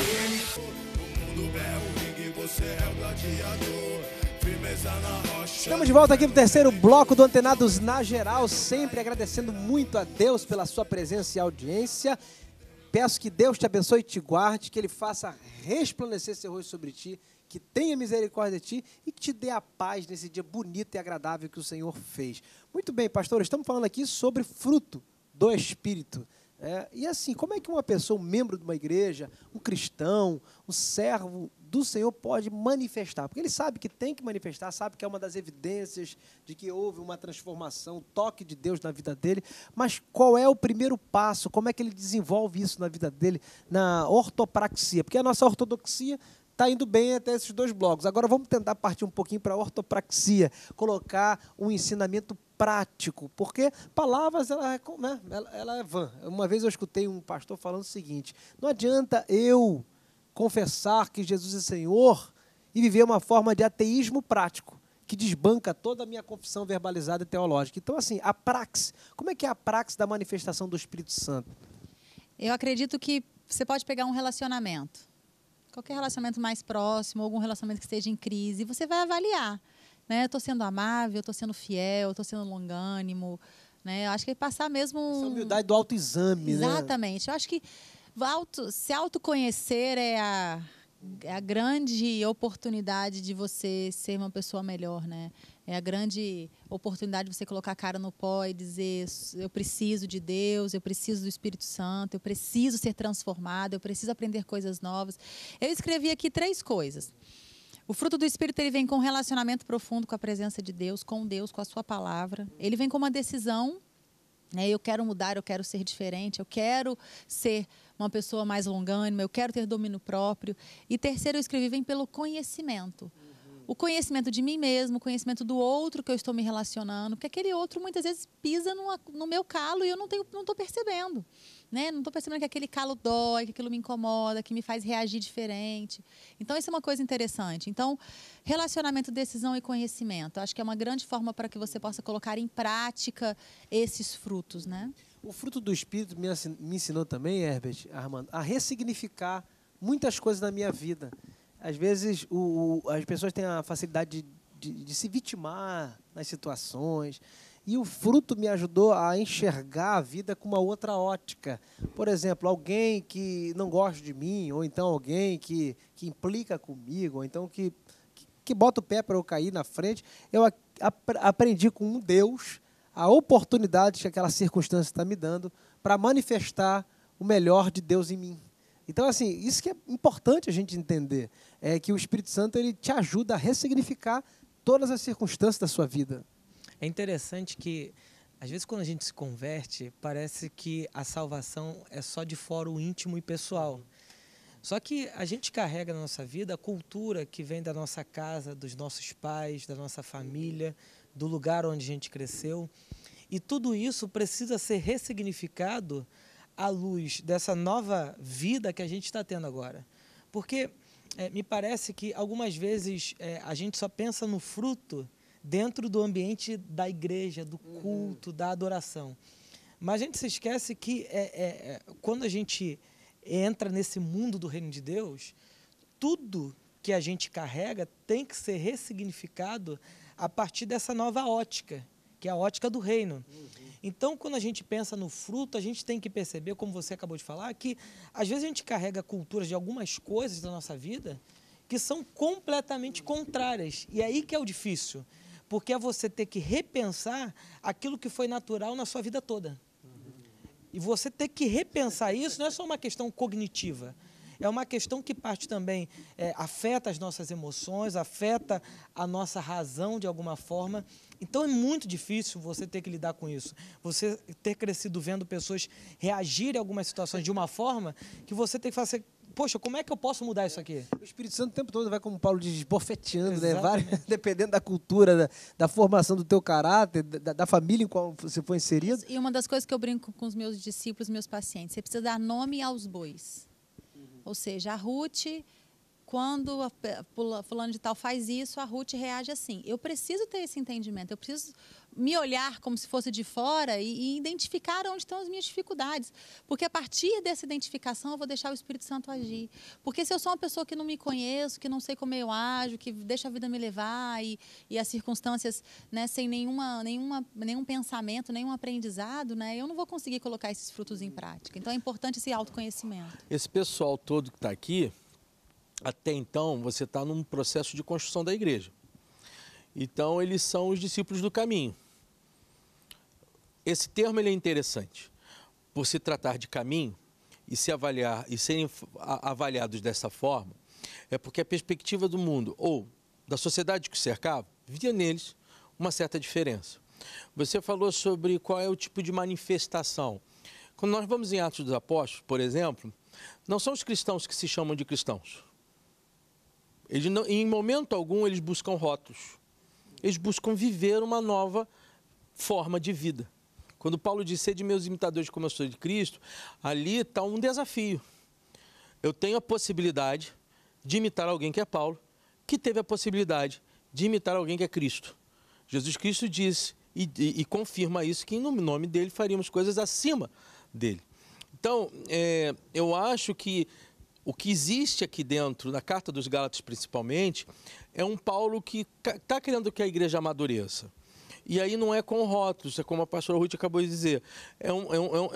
Ele... O mundo é o ringue, você é o gladiador, firmeza na rocha. Estamos de volta aqui para o terceiro bloco do Antenados na Geral, sempre agradecendo muito a Deus pela sua presença e audiência. Peço que Deus te abençoe e te guarde, que Ele faça resplandecer seu rosto sobre ti, que tenha misericórdia de ti e que te dê a paz nesse dia bonito e agradável que o Senhor fez. Muito bem, pastor, estamos falando aqui sobre fruto do Espírito. E assim, como é que uma pessoa, um membro de uma igreja, um cristão, um servo do Senhor pode manifestar? Porque ele sabe que tem que manifestar, sabe que é uma das evidências de que houve uma transformação, um toque de Deus na vida dele, mas qual é o primeiro passo? Como é que ele desenvolve isso na vida dele, na ortopraxia? Porque a nossa ortodoxia está indo bem até esses dois blocos. Agora vamos tentar partir um pouquinho para a ortopraxia, colocar um ensinamento prático, porque palavras, ela é vã. Uma vez eu escutei um pastor falando o seguinte: não adianta eu confessar que Jesus é Senhor e viver uma forma de ateísmo prático, que desbanca toda a minha confissão verbalizada e teológica. Então, assim, a praxe, como é que é a praxe da manifestação do Espírito Santo? Eu acredito que você pode pegar um relacionamento, qualquer relacionamento mais próximo, algum relacionamento que esteja em crise, você vai avaliar, né? Eu estou sendo amável, estou sendo fiel, estou sendo longânimo, né? Eu acho que passar mesmo... Essa humildade do autoexame, Exatamente. né? Eu acho que se autoconhecer é a grande oportunidade de você ser uma pessoa melhor, né? É a grande oportunidade de você colocar a cara no pó e dizer: eu preciso de Deus, eu preciso do Espírito Santo, eu preciso ser transformado, eu preciso aprender coisas novas. Eu escrevi aqui 3 coisas. O fruto do Espírito, ele vem com um relacionamento profundo com a presença de Deus, com a sua palavra. Ele vem com uma decisão, né? Eu quero mudar, eu quero ser diferente, eu quero ser uma pessoa mais longânima, eu quero ter domínio próprio. E terceiro, eu escrevi, vem pelo conhecimento. O conhecimento de mim mesmo, o conhecimento do outro que eu estou me relacionando, porque aquele outro muitas vezes pisa no meu calo e eu não estou percebendo. Né? Não estou percebendo que aquele calo dói, que aquilo me incomoda, que me faz reagir diferente. Então, isso é uma coisa interessante. Então, relacionamento, decisão e conhecimento. Acho que é uma grande forma para que você possa colocar em prática esses frutos, né? O fruto do Espírito me ensinou também, Herbert, Armando, a ressignificar muitas coisas na minha vida. Às vezes, as pessoas têm a facilidade de se vitimar nas situações. E o fruto me ajudou a enxergar a vida com uma outra ótica. Por exemplo, alguém que não gosta de mim, ou então alguém que implica comigo, ou então que bota o pé para eu cair na frente, eu aprendi com um Deus a oportunidade que aquela circunstância está me dando para manifestar o melhor de Deus em mim. Então, assim, isso que é importante a gente entender, é que o Espírito Santo ele te ajuda a ressignificar todas as circunstâncias da sua vida. É interessante que, às vezes, quando a gente se converte, parece que a salvação é só de fórum íntimo e pessoal. Só que a gente carrega na nossa vida a cultura que vem da nossa casa, dos nossos pais, da nossa família, do lugar onde a gente cresceu. E tudo isso precisa ser ressignificado à luz dessa nova vida que a gente está tendo agora. Porque me parece que, algumas vezes, a gente só pensa no fruto dentro do ambiente da igreja, do culto, da adoração. Mas a gente se esquece que quando a gente entra nesse mundo do reino de Deus, tudo que a gente carrega tem que ser ressignificado a partir dessa nova ótica, que é a ótica do reino. Então, quando a gente pensa no fruto, a gente tem que perceber, como você acabou de falar, que às vezes a gente carrega culturas de algumas coisas da nossa vida que são completamente contrárias. E é aí que é o difícil, porque é você ter que repensar aquilo que foi natural na sua vida toda. E você ter que repensar isso não é só uma questão cognitiva, é uma questão que parte também, afeta as nossas emoções, afeta a nossa razão de alguma forma. Então é muito difícil você ter que lidar com isso. Você ter crescido vendo pessoas reagirem a algumas situações de uma forma que você tem que fazer: poxa, como é que eu posso mudar isso aqui? O Espírito Santo o tempo todo vai, como o Paulo diz, bofeteando, né? Dependendo da cultura, da formação do teu caráter, da família em qual você foi inserido. E uma das coisas que eu brinco com os meus discípulos, meus pacientes, você precisa dar nome aos bois. Ou seja, a Ruth, quando a fulano de tal faz isso, a Ruth reage assim. Eu preciso ter esse entendimento, eu preciso me olhar como se fosse de fora e identificar onde estão as minhas dificuldades. Porque a partir dessa identificação eu vou deixar o Espírito Santo agir. Porque se eu sou uma pessoa que não me conheço, que não sei como eu ajo, que deixa a vida me levar e as circunstâncias, né, sem nenhum pensamento, nenhum aprendizado, né, eu não vou conseguir colocar esses frutos em prática. Então é importante esse autoconhecimento. Esse pessoal todo que está aqui, até então, você está num processo de construção da igreja. Então, eles são os discípulos do caminho. Esse termo ele é interessante. Por se tratar de caminho e se avaliar e serem avaliados dessa forma, é porque a perspectiva do mundo ou da sociedade que o cercava via neles uma certa diferença. Você falou sobre qual é o tipo de manifestação. Quando nós vamos em Atos dos Apóstolos, por exemplo, não são os cristãos que se chamam de cristãos. Eles não, em momento algum eles buscam rótulos. Eles buscam viver uma nova forma de vida. Quando Paulo diz, sede meus imitadores como eu sou de Cristo, ali está um desafio. Eu tenho a possibilidade de imitar alguém que é Paulo, que teve a possibilidade de imitar alguém que é Cristo. Jesus Cristo disse e confirma isso, que no nome dele faríamos coisas acima dele. Então, eu acho que o que existe aqui dentro, na Carta dos Gálatas principalmente, é um Paulo que está querendo que a igreja amadureça. E aí não é com rótulos, é como a pastora Ruth acabou de dizer. É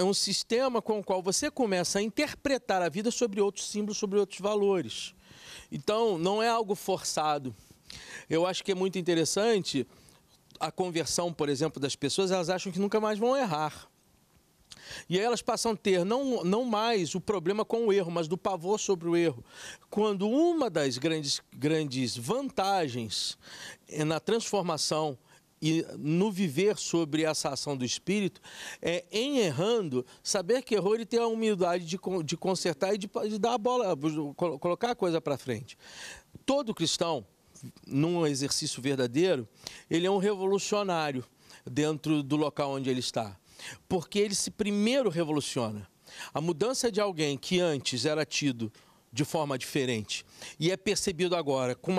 um sistema com o qual você começa a interpretar a vida sobre outros símbolos, sobre outros valores. Então, não é algo forçado. Eu acho que é muito interessante a conversão, por exemplo, das pessoas, elas acham que nunca mais vão errar. E aí elas passam a ter não mais o problema com o erro, mas do pavor sobre o erro. Quando uma das grandes vantagens na transformação e no viver sobre essa ação do Espírito é, em errando, saber que errou e ter a humildade de consertar e de dar a bola, colocar a coisa para frente. Todo cristão, num exercício verdadeiro, ele é um revolucionário dentro do local onde ele está. Porque ele se primeiro revoluciona. A mudança de alguém que antes era tido de forma diferente e é percebido agora com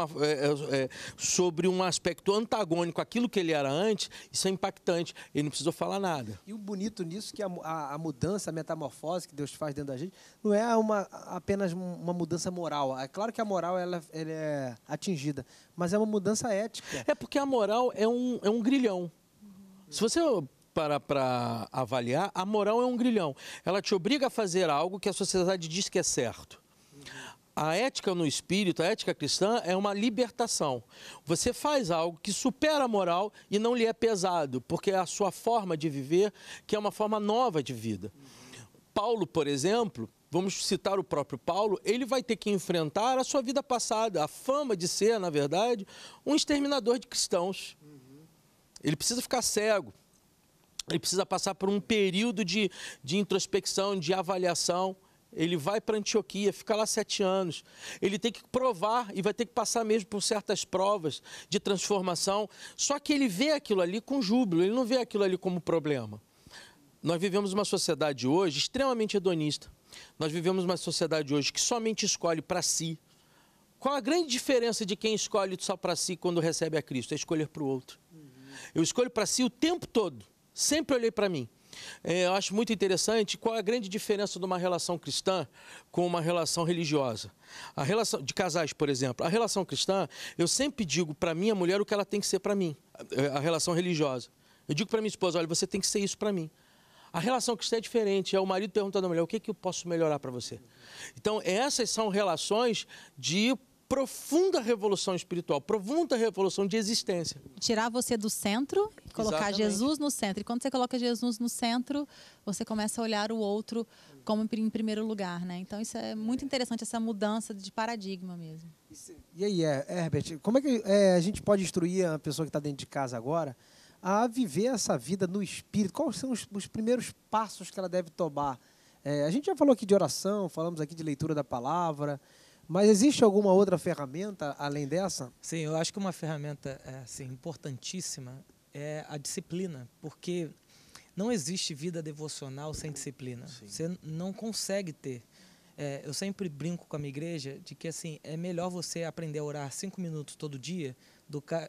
sobre um aspecto antagônico àquilo que ele era antes, isso é impactante. Ele não precisou falar nada. E o bonito nisso é que a mudança, a metamorfose que Deus faz dentro da gente, não é apenas uma mudança moral. É claro que a moral ela é atingida, mas é uma mudança ética. É porque a moral é um grilhão. Se você para avaliar, a moral é um grilhão. Ela te obriga a fazer algo que a sociedade diz que é certo. A ética no espírito, a ética cristã, é uma libertação. Você faz algo que supera a moral e não lhe é pesado, porque é a sua forma de viver, que é uma forma nova de vida. Paulo, por exemplo, vamos citar o próprio Paulo, ele vai ter que enfrentar a sua vida passada, a fama de ser, na verdade, um exterminador de cristãos. Ele precisa ficar cego. Ele precisa passar por um período de introspecção, de avaliação. Ele vai para Antioquia, fica lá 7 anos. Ele tem que provar e vai ter que passar mesmo por certas provas de transformação. Só que ele vê aquilo ali com júbilo, ele não vê aquilo ali como problema. Nós vivemos uma sociedade hoje extremamente hedonista. Nós vivemos uma sociedade hoje que somente escolhe para si. Qual a grande diferença de quem escolhe só para si quando recebe a Cristo? É escolher para o outro. Eu escolho para si o tempo todo. Sempre olhei para mim. Eu acho muito interessante qual é a grande diferença de uma relação cristã com uma relação religiosa. A relação de casais, por exemplo. A relação cristã, eu sempre digo para minha mulher o que ela tem que ser para mim. A relação religiosa. Eu digo para minha esposa, olha, você tem que ser isso para mim. A relação cristã é diferente. É o marido perguntando à mulher, o que eu posso melhorar para você? Então, essas são relações de profunda revolução espiritual, profunda revolução de existência. Tirar você do centro, colocar Exatamente. Jesus no centro. E quando você coloca Jesus no centro, você começa a olhar o outro como em primeiro lugar, né? Então isso é muito interessante, essa mudança de paradigma mesmo. E aí, Herbert, como é que a gente pode instruir a pessoa que está dentro de casa agora a viver essa vida no Espírito? Quais são os primeiros passos que ela deve tomar? A gente já falou aqui de oração, falamos aqui de leitura da palavra, mas existe alguma outra ferramenta além dessa? Sim, eu acho que uma ferramenta assim, importantíssima é a disciplina, porque não existe vida devocional sem disciplina. Sim. Você não consegue ter. Eu sempre brinco com a minha igreja de que assim, é melhor você aprender a orar 5 minutos todo dia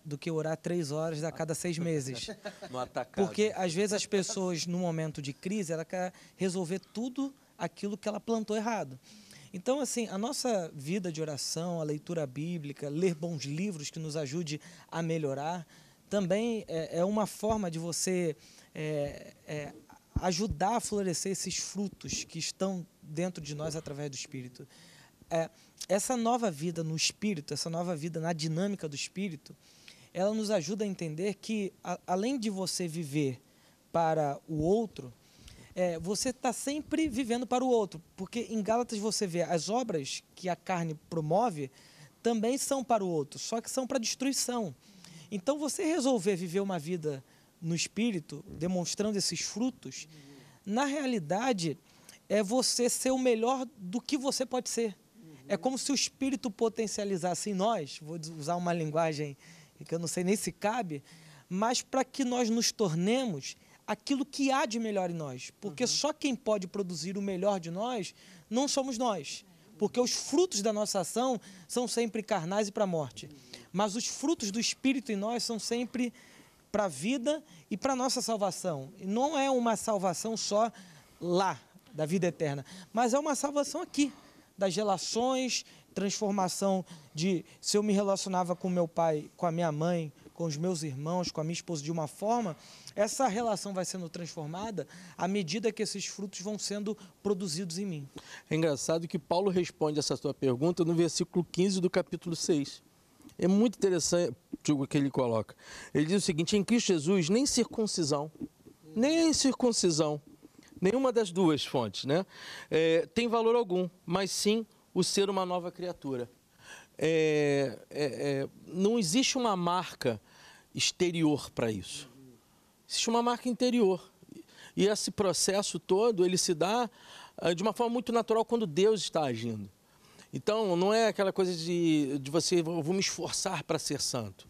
do que orar 3 horas a cada 6 meses. No atacado. Porque, às vezes, as pessoas, no momento de crise, ela quer resolver tudo aquilo que ela plantou errado. Então, assim, a nossa vida de oração, a leitura bíblica, ler bons livros que nos ajude a melhorar, também é uma forma de você ajudar a florescer esses frutos que estão dentro de nós através do Espírito. Essa nova vida no Espírito, essa nova vida na dinâmica do Espírito, ela nos ajuda a entender que, além de você viver para o outro, você está sempre vivendo para o outro, porque em Gálatas você vê as obras que a carne promove também são para o outro, só que são para destruição. Então, você resolver viver uma vida no Espírito, demonstrando esses frutos, na realidade, é você ser o melhor do que você pode ser. É como se o Espírito potencializasse em nós, vou usar uma linguagem que eu não sei nem se cabe, mas para que nós nos tornemos aquilo que há de melhor em nós. Porque só quem pode produzir o melhor de nós não somos nós. Porque os frutos da nossa ação são sempre carnais e para a morte. Mas os frutos do Espírito em nós são sempre para a vida e para a nossa salvação. E não é uma salvação só lá, da vida eterna, mas é uma salvação aqui, das relações, transformação de... Se eu me relacionava com meu pai, com a minha mãe, com os meus irmãos, com a minha esposa de uma forma, essa relação vai sendo transformada à medida que esses frutos vão sendo produzidos em mim. É engraçado que Paulo responde essa sua pergunta no versículo 15 do capítulo 6. É muito interessante o que ele coloca. Ele diz o seguinte: em Cristo Jesus, nem circuncisão, nenhuma das duas fontes, né? Tem valor algum, mas sim o ser uma nova criatura. Não existe uma marca exterior para isso. Existe uma marca interior. E esse processo todo, ele se dá de uma forma muito natural quando Deus está agindo. Então, não é aquela coisa de você, vou me esforçar para ser santo.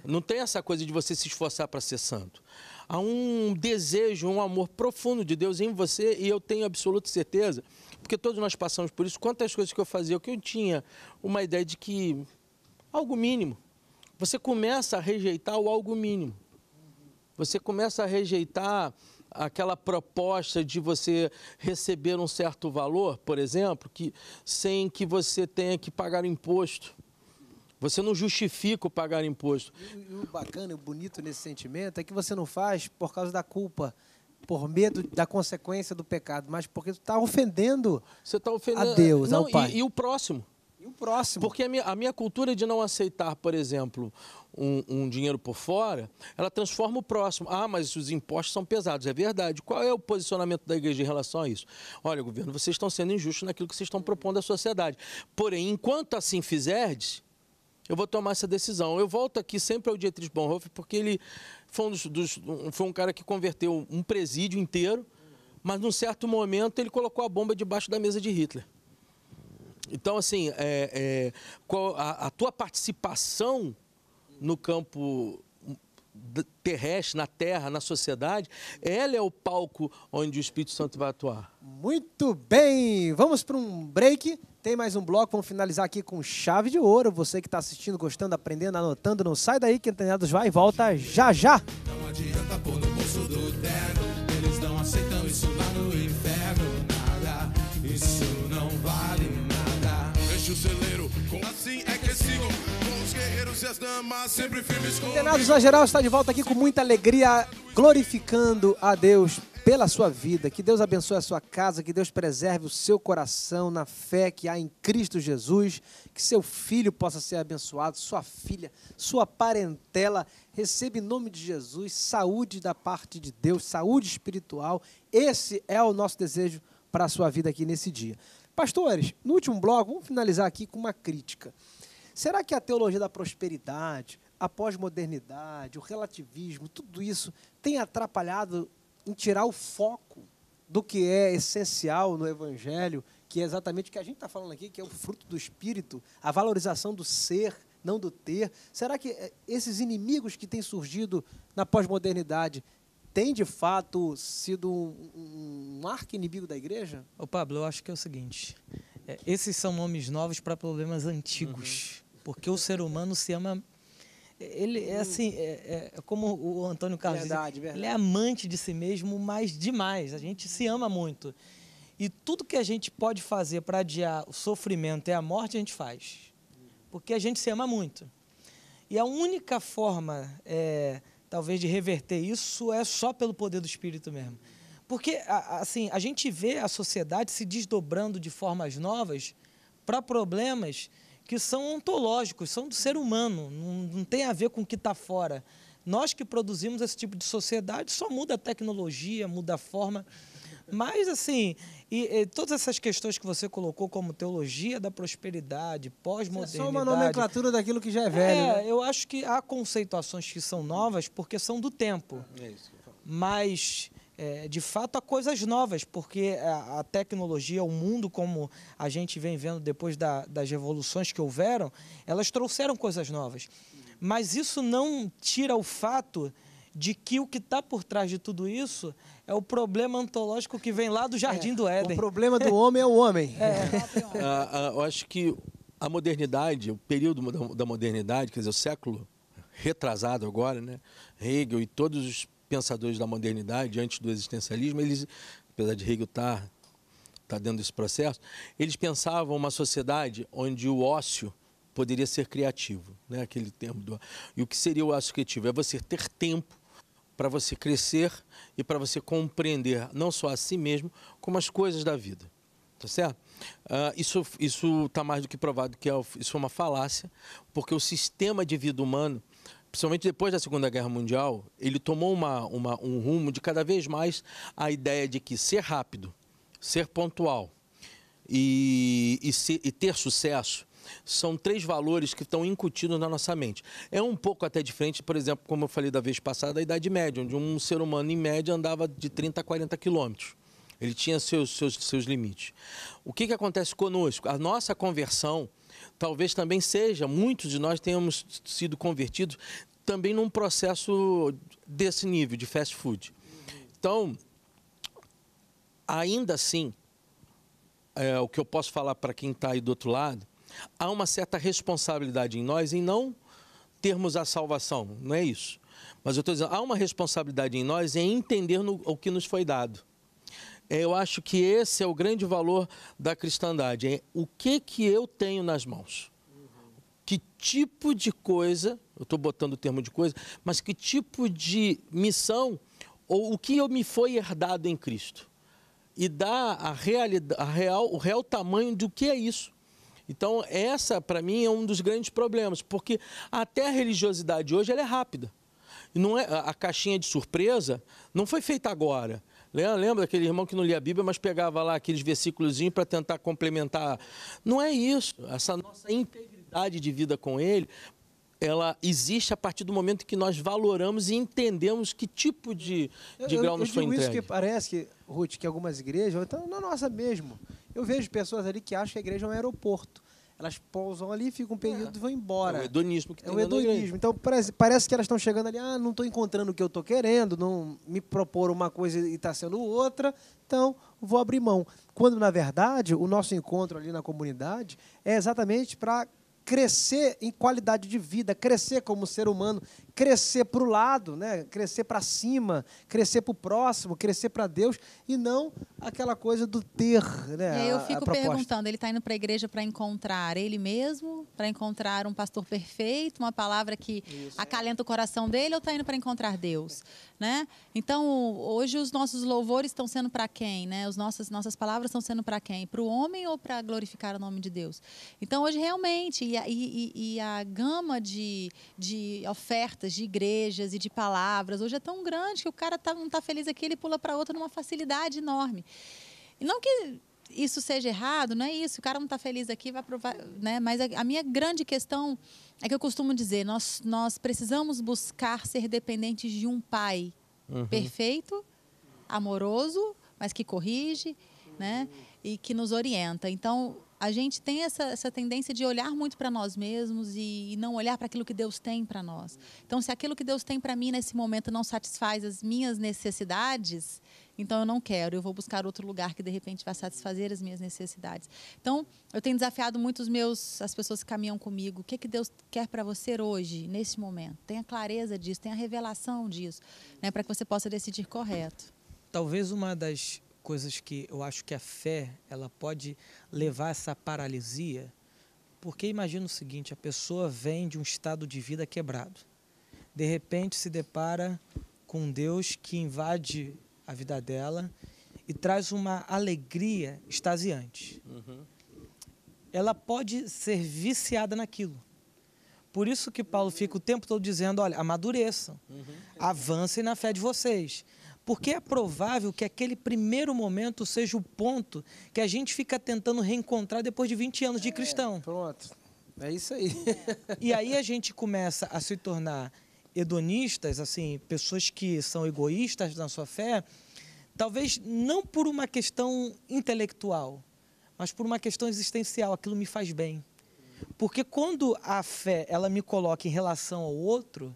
Não tem essa coisa de você se esforçar para ser santo. Há um desejo, um amor profundo de Deus em você, e eu tenho absoluta certeza, porque todos nós passamos por isso. Quantas coisas que eu fazia, que eu tinha uma ideia de que algo mínimo. Você começa a rejeitar o algo mínimo. Você começa a rejeitar aquela proposta de você receber um certo valor, por exemplo, sem que você tenha que pagar imposto. Você não justifica o pagar imposto. E o bacana, o bonito nesse sentimento é que você não faz por causa da culpa, por medo da consequência do pecado, mas porque tu está ofendendo, a Deus, ao Pai. E o próximo. E o próximo. Porque a minha cultura de não aceitar, por exemplo, um dinheiro por fora, ela transforma o próximo. Ah, mas os impostos são pesados. É verdade. Qual é o posicionamento da igreja em relação a isso? Olha, governo, vocês estão sendo injustos naquilo que vocês estão propondo à sociedade. Porém, enquanto assim fizerdes, eu vou tomar essa decisão. Eu volto aqui sempre ao Dietrich Bonhoeffer, porque ele foi um cara que converteu um presídio inteiro, mas num certo momento ele colocou a bomba debaixo da mesa de Hitler. Então, assim, a tua participação no campo terrestre, na terra, na sociedade, ela é o palco onde o Espírito Santo vai atuar. Muito bem! Vamos para um break. Tem mais um bloco, vamos finalizar aqui com chave de ouro. Você que está assistindo, gostando, aprendendo, anotando, não sai daí que Antenados vai e volta já já. Não adianta pôr no bolso do terno, eles não aceitam isso lá no inferno. Nada, isso não vale nada. Deixa o celeiro, com assim é que sigo, com os guerreiros e as damas sempre firmes comigo. Antenados na geral está de volta aqui com muita alegria, glorificando a Deus pela sua vida. Que Deus abençoe a sua casa, que Deus preserve o seu coração na fé que há em Cristo Jesus, que seu filho possa ser abençoado, sua filha, sua parentela, receba em nome de Jesus saúde da parte de Deus, saúde espiritual. Esse é o nosso desejo para a sua vida aqui nesse dia. Pastores, no último bloco, vamos finalizar aqui com uma crítica. Será que a teologia da prosperidade, a pós-modernidade, o relativismo, tudo isso tem atrapalhado em tirar o foco do que é essencial no Evangelho, que é exatamente o que a gente está falando aqui, que é o fruto do Espírito, a valorização do ser, não do ter? Será que esses inimigos que têm surgido na pós-modernidade têm, de fato, sido um arqui-inimigo da igreja? Ô Pablo, eu acho que é o seguinte, esses são nomes novos para problemas antigos, porque o ser humano se ama ele é assim, como o Antônio Carlos Verdade, diz, verdade. ele é amante de si mesmo, mas demais. A gente se ama muito. E tudo que a gente pode fazer para adiar o sofrimento e a morte, a gente faz. Porque a gente se ama muito. E a única forma, talvez, de reverter isso é só pelo poder do Espírito mesmo. Porque, assim, a gente vê a sociedade se desdobrando de formas novas para problemas que são ontológicos, são do ser humano, não tem a ver com o que está fora. Nós que produzimos esse tipo de sociedade, só muda a tecnologia, muda a forma. Mas, assim, e todas essas questões que você colocou como teologia da prosperidade, pós-modernidade... É só uma nomenclatura daquilo que já é velho, né? Eu acho que há conceituações que são novas porque são do tempo. É isso que eu falo. Mas, de fato, há coisas novas, porque a tecnologia, o mundo, como a gente vem vendo depois das revoluções que houveram, elas trouxeram coisas novas. Mas isso não tira o fato de que o que está por trás de tudo isso é o problema ontológico que vem lá do Jardim do Éden. O problema do homem é o homem. Eu acho que a modernidade, o período da modernidade, quer dizer, o século retrasado agora, né? Hegel e todos os pensadores da modernidade, antes do existencialismo, eles, apesar de Hegel estar dentro desse processo, eles pensavam uma sociedade onde o ócio poderia ser criativo, né? Aquele termo e o que seria o ócio criativo? É você ter tempo para você crescer e para você compreender não só a si mesmo, como as coisas da vida. Tá certo? Isso está mais do que provado que isso é uma falácia, porque o sistema de vida humano, principalmente depois da Segunda Guerra Mundial, ele tomou um rumo de cada vez mais a ideia de que ser rápido, ser pontual e ter sucesso são 3 valores que estão incutidos na nossa mente. É um pouco até diferente, por exemplo, como eu falei da vez passada, da Idade Média, onde um ser humano, em média, andava de 30 a 40 quilômetros. Ele tinha seus limites. O que acontece conosco? A nossa conversão talvez também seja, muitos de nós tenhamos sido convertidos também num processo desse nível, de fast food. Então, ainda assim, o que eu posso falar para quem está aí do outro lado, há uma certa responsabilidade em nós em não termos a salvação, não é isso. Mas eu estou dizendo, há uma responsabilidade em nós em entender o que nos foi dado. Eu acho que esse é o grande valor da cristandade. É o que eu tenho nas mãos. Que tipo de coisa, eu estou botando o termo de coisa, mas que tipo de missão ou o que me foi herdado em Cristo. E dá o real tamanho do que é isso. Então, essa, para mim, é um dos grandes problemas, porque até a religiosidade hoje ela é rápida. E não é, a caixinha de surpresa não foi feita agora. Lembra daquele irmão que não lia a Bíblia, mas pegava lá aqueles versículozinhos para tentar complementar? Não é isso. Essa nossa integridade de vida com Ele, ela existe a partir do momento que nós valoramos e entendemos que tipo de grau nos foi entregue. Isso que parece, Ruth, que algumas igrejas, então na nossa mesmo, eu vejo pessoas ali que acham que a igreja é um aeroporto. Elas pousam ali, ficam um período e vão embora. É o hedonismo que tem. É o hedonismo. Então parece que elas estão chegando ali, não estou encontrando o que eu estou querendo, não me propor uma coisa e está sendo outra, então vou abrir mão. Quando, na verdade, o nosso encontro ali na comunidade é exatamente para crescer em qualidade de vida, crescer como ser humano, crescer para o lado, né? Crescer para cima, crescer para o próximo, crescer para Deus, e não aquela coisa do ter, né? Eu fico perguntando, ele está indo para a igreja para encontrar ele mesmo, para encontrar um pastor perfeito, uma palavra que acalenta o coração dele, ou está indo para encontrar Deus? Né? Então, hoje os nossos louvores estão sendo para quem? Né? As nossas palavras estão sendo para quem? Para o homem ou para glorificar o nome de Deus? Então, hoje realmente, e a gama de ofertas de igrejas e de palavras, hoje é tão grande que o cara não está feliz aqui, ele pula para outra numa facilidade enorme. E não que isso seja errado, não é isso, o cara não está feliz aqui, vai provar, né? Mas a minha grande questão é que eu costumo dizer, nós precisamos buscar ser dependentes de um pai perfeito, amoroso, mas que corrige, né? E que nos orienta. Então, a gente tem essa tendência de olhar muito para nós mesmos e não olhar para aquilo que Deus tem para nós. Então, se aquilo que Deus tem para mim nesse momento não satisfaz as minhas necessidades, então eu não quero, eu vou buscar outro lugar que de repente vai satisfazer as minhas necessidades. Então, eu tenho desafiado muito as pessoas que caminham comigo. O que Deus quer para você hoje, nesse momento? Tenha clareza disso, tenha revelação disso, né, para que você possa decidir correto. Talvez uma das coisas que eu acho que a fé ela pode levar a essa paralisia, porque imagina o seguinte, a pessoa vem de um estado de vida quebrado, de repente se depara com um Deus que invade a vida dela e traz uma alegria extasiante. Ela pode ser viciada naquilo. Por isso que Paulo fica o tempo todo dizendo, olha, amadureçam, avancem na fé de vocês. Porque é provável que aquele primeiro momento seja o ponto que a gente fica tentando reencontrar depois de 20 anos de cristão. Pronto, é isso aí. E aí a gente começa a se tornar hedonistas, assim, pessoas que são egoístas na sua fé, talvez não por uma questão intelectual, mas por uma questão existencial, aquilo me faz bem. Porque quando a fé ela me coloca em relação ao outro,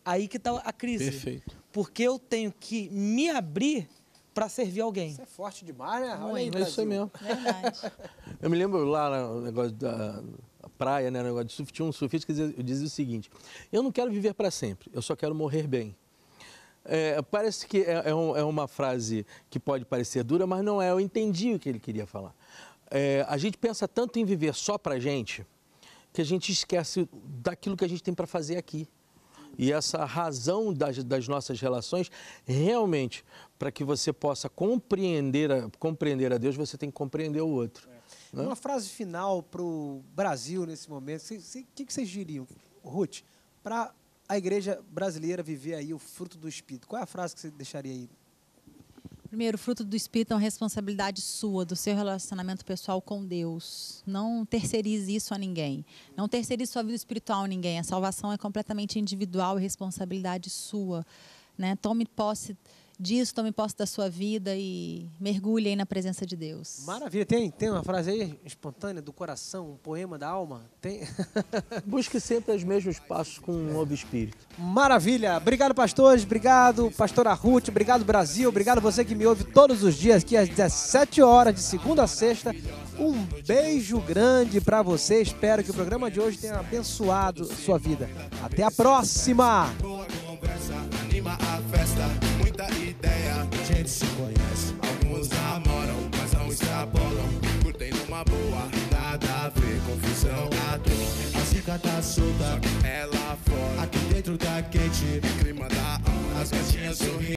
aí que está a crise. Perfeito. Porque eu tenho que me abrir para servir alguém. Isso é forte demais, né? Olha aí, É isso aí mesmo. Verdade. Eu me lembro lá no negócio da praia, né, no negócio de surf, tinha um surfista que dizia o seguinte, eu não quero viver para sempre, eu só quero morrer bem. Parece que é uma frase que pode parecer dura, mas não é, eu entendi o que ele queria falar. A gente pensa tanto em viver só para a gente, que a gente esquece daquilo que a gente tem para fazer aqui. E essa razão das nossas relações, realmente, para que você possa compreender a Deus, você tem que compreender o outro. Né? Uma frase final para o Brasil nesse momento, o que vocês diriam, Ruth, para a igreja brasileira viver aí o fruto do Espírito? Qual é a frase que você deixaria aí? Primeiro, o fruto do Espírito é uma responsabilidade sua, do seu relacionamento pessoal com Deus. Não terceirize isso a ninguém. Não terceirize sua vida espiritual a ninguém. A salvação é completamente individual e responsabilidade sua, né? Tome posse disso, tome posse da sua vida e mergulhe aí na presença de Deus. Maravilha. Tem uma frase aí espontânea do coração, um poema da alma? Tem? Busque sempre os mesmos passos com um novo espírito. Maravilha. Obrigado, pastores. Obrigado, pastora Ruth. Obrigado, Brasil. Obrigado você que me ouve todos os dias aqui às 17 horas, de segunda a sexta. Um beijo grande para você. Espero que o programa de hoje tenha abençoado sua vida. Até a próxima. Boa conversa, anima a festa, muita ideia, a gente se conhece. Alguns namoram, mas não extrapolam, curtem numa boa, nada a ver, confusão à toa. A zica tá solta, é lá fora, aqui dentro tá quente.